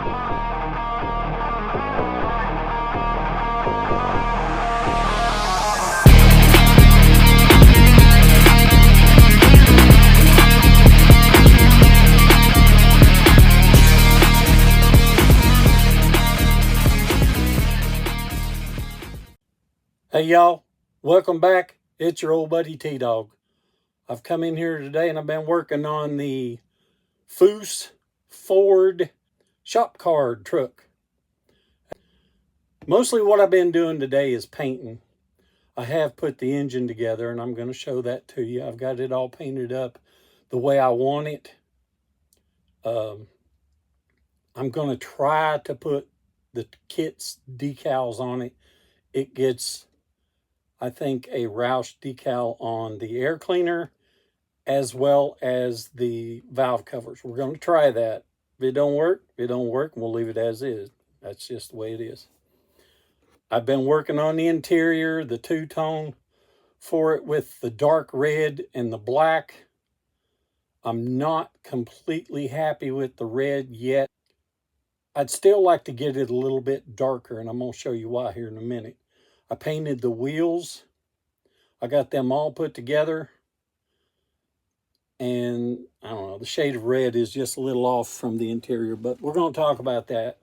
Hey y'all, welcome back. It's your old buddy T-Dawg. I've come in here today and I've been working on the Foose Ford shop card truck. Mostly what I've been doing today is painting. I have put the engine together and I'm going to show that to you. I've got it all painted up the way I want it. I'm going to try to put the kit's decals on it. It gets, I think, a Roush decal on the air cleaner as well as the valve covers. We're going to try that. If it don't work, it don't work, and we'll leave it as is. That's just the way it is. I've been working on the interior, the two-tone for it with the dark red and the black. I'm not completely happy with the red yet. I'd still like to get it a little bit darker, and I'm going to show you why here in a minute. I painted the wheels. I got them all put together. And I don't know, the shade of red is just a little off from the interior, but we're going to talk about that.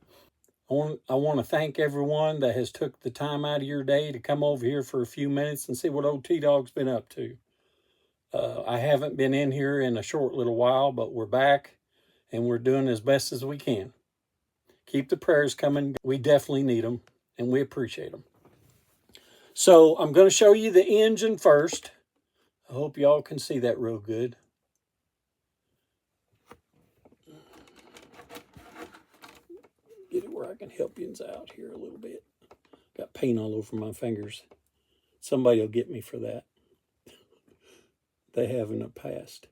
I want to thank everyone that has took the time out of your day to come over here for a few minutes and see what old T-Dawg's been up to. I haven't been in here in a short little while, but we're back and we're doing as best as we can. Keep the prayers coming. We definitely need them and we appreciate them. So I'm going to show you the engine first. I hope y'all can see that real good. Get it where I can help you out here a little bit. Got paint all over my fingers. Somebody will get me for that. They have in the past.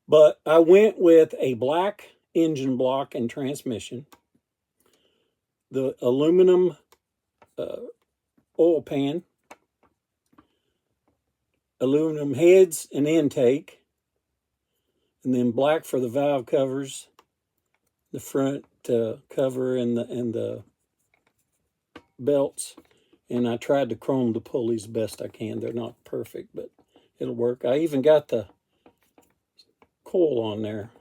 But I went with a black engine block and transmission. The aluminum oil pan. Aluminum heads and intake. And then black for the valve covers. The front cover and the belts, and I tried to chrome the pulleys best I can. They're not perfect, but it'll work. I even got the coil on there.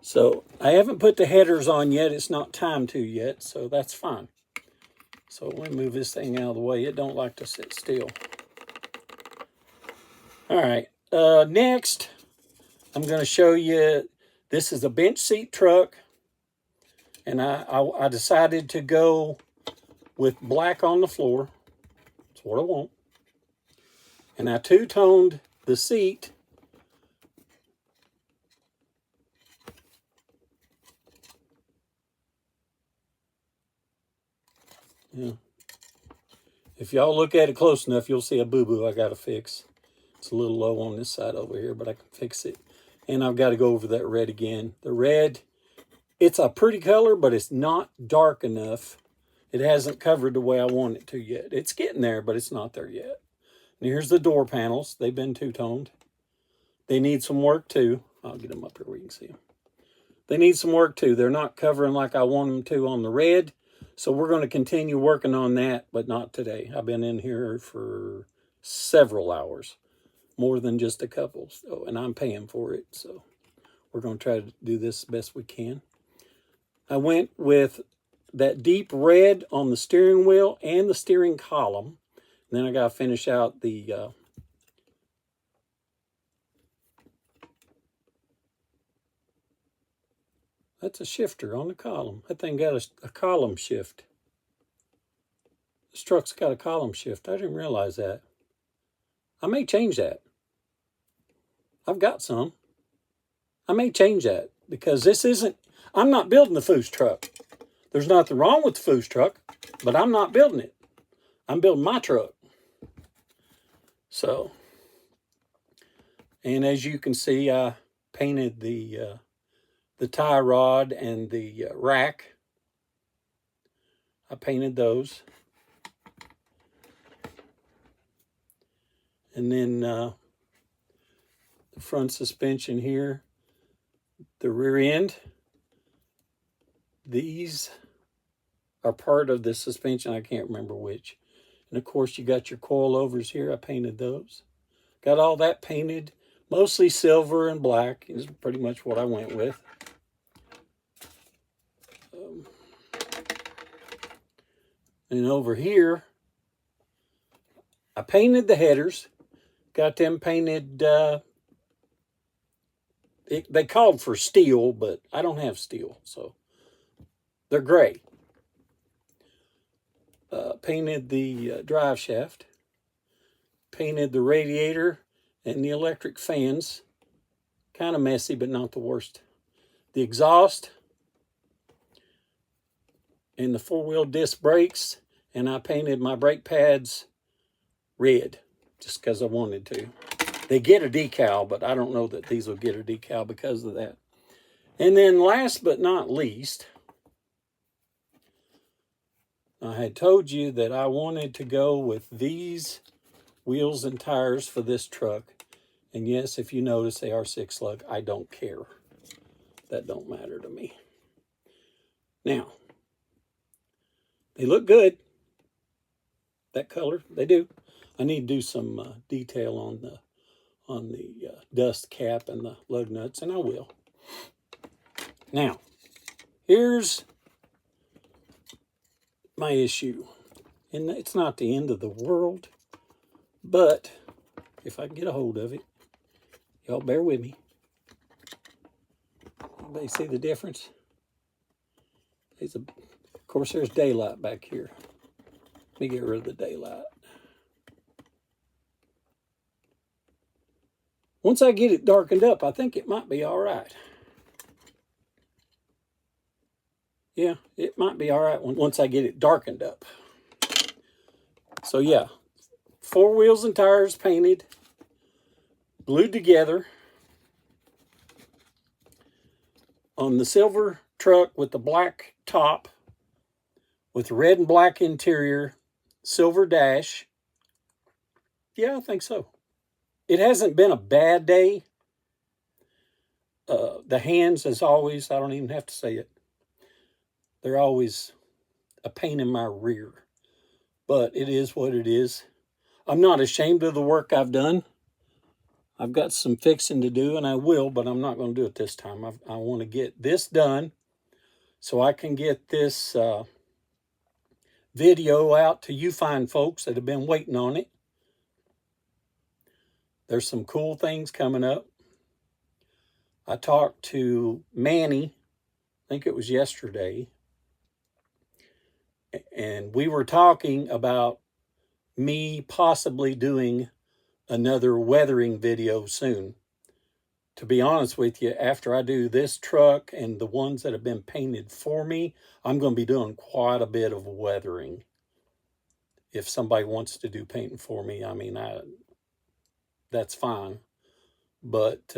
So I haven't put the headers on yet. It's not time to yet, so that's fine. So let me move this thing out of the way. It don't like to sit still. All right, next I'm going to show you. This is a bench seat truck, and I decided to go with black on the floor. That's what I want. And I two-toned the seat. Yeah. If y'all look at it close enough, you'll see a boo-boo I got to fix. It's a little low on this side over here, but I can fix it. And I've got to go over that red again. The red, it's a pretty color, but it's not dark enough. It hasn't covered the way I want it to yet. It's getting there, but it's not there yet. And here's the door panels. They've been two-toned. They need some work too. I'll get them up here where you can see them. They need some work too. They're not covering like I want them to on the red. So we're going to continue working on that, but not today. I've been in here for several hours. More than just a couple, so, and I'm paying for it, so we're going to try to do this best we can. I went with that deep red on the steering wheel and the steering column. And then I got to finish out the that's a shifter on the column. That thing got a column shift. This truck's got a column shift. I didn't realize that. I may change that. I've got some. I may change that because this isn't, I'm not building the Foose truck. There's nothing wrong with the Foose truck, but I'm not building it. I'm building my truck. So, and as you can see, I painted the tie rod and the rack. I painted those. And then the front suspension here, the rear end. These are part of the suspension. I can't remember which. And of course, you got your coilovers here. I painted those. Got all that painted, mostly silver and black is pretty much what I went with. And over here, I painted the headers. Got them painted, they called for steel, but I don't have steel, so they're gray. Painted the drive shaft. Painted the radiator and the electric fans. Kind of messy, but not the worst. The exhaust and the four-wheel disc brakes, and I painted my brake pads red just because I wanted to. They get a decal, but I don't know that these will get a decal because of that. And then last but not least, I had told you that I wanted to go with these wheels and tires for this truck. And yes, if you notice, they are 6 lug. I don't care. That don't matter to me. Now, they look good. That color, they do. I need to do some detail on the dust cap and the lug nuts, and I will. Now, here's my issue. And it's not the end of the world, but if I can get a hold of it, y'all bear with me. Anybody see the difference? Of course, there's daylight back here. Let me get rid of the daylight. Once I get it darkened up, I think it might be all right. Yeah, it might be all right once I get it darkened up. So yeah, 4 wheels and tires painted, glued together. On the silver truck with the black top, with red and black interior, silver dash. Yeah, I think so. It hasn't been a bad day. The hands, as always, I don't even have to say it. They're always a pain in my rear. But it is what it is. I'm not ashamed of the work I've done. I've got some fixing to do, and I will, but I'm not going to do it this time. I want to get this done so I can get this video out to you fine folks that have been waiting on it. There's some cool things coming up. I talked to Manny, I think it was yesterday, and we were talking about me possibly doing another weathering video soon. To be honest with you, after I do this truck and the ones that have been painted for me, I'm going to be doing quite a bit of weathering. If somebody wants to do painting for me, I mean, that's fine. But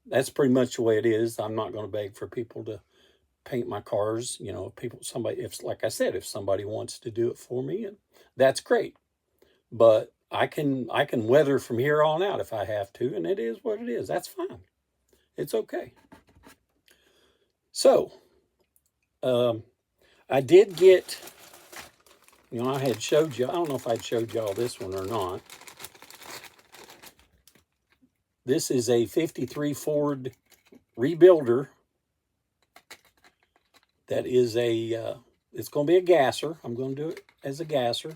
that's pretty much the way it is. I'm not going to beg for people to paint my cars. You know, like I said, if somebody wants to do it for me, that's great. But I can weather from here on out if I have to, and it is what it is. That's fine. It's okay. So, I did get, I had showed you, I don't know if I'd showed y'all this one or not. This is a 53 Ford Rebuilder that is it's going to be a gasser. I'm going to do it as a gasser.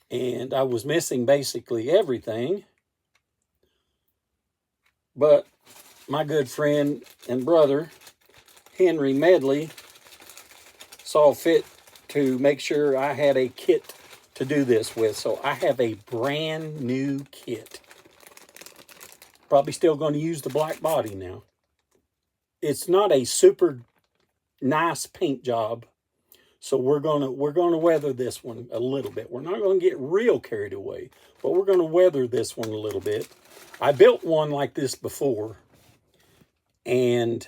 And I was missing basically everything. But my good friend and brother, Henry Medley, saw fit to make sure I had a kit to do this with. So I have a brand new kit. Probably still going to use the black body now. It's not a super nice paint job. So we're gonna weather this one a little bit. We're not going to get real carried away, but we're going to weather this one a little bit. I built one like this before, and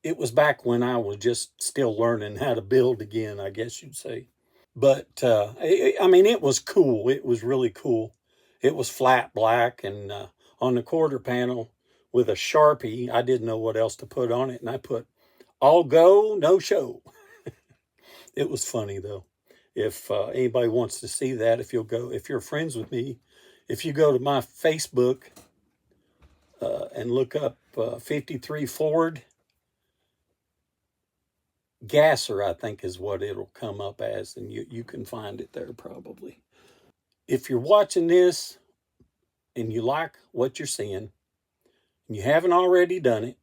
it was back when I was just still learning how to build again, I guess you'd say. But, I mean, it was cool. It was really cool. It was flat black, and on the quarter panel with a Sharpie, I didn't know what else to put on it, and I put All go, no show. It was funny though. If anybody wants to see that, if you're friends with me, if you go to my Facebook and look up 53 Ford Gasser, I think is what it'll come up as, and you can find it there probably. If you're watching this and you like what you're seeing, and you haven't already done it,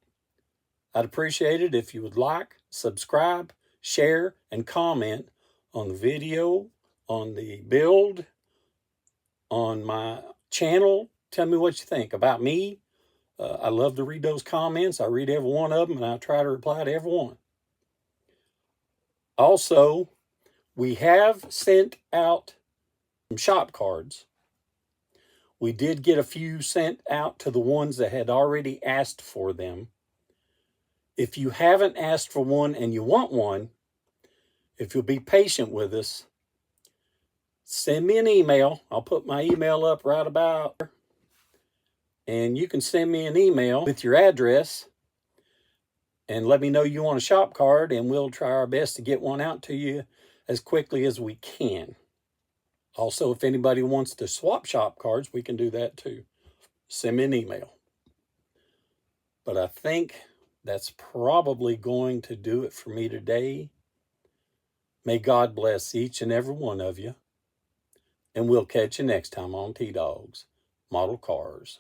I'd appreciate it if you would like, subscribe, share, and comment on the video, on the build, on my channel. Tell me what you think about me. I love to read those comments. I read every one of them, and I try to reply to every one. Also, we have sent out some shop cards. We did get a few sent out to the ones that had already asked for them. If you haven't asked for one and you want one, if you'll be patient with us, send me an email. I'll put my email up right about there. And you can send me an email with your address and let me know you want a shop card, and we'll try our best to get one out to you as quickly as we can. Also, if anybody wants to swap shop cards, we can do that too. Send me an email. But I think that's probably going to do it for me today. May God bless each and every one of you. And we'll catch you next time on T-Dawg's Model Cars.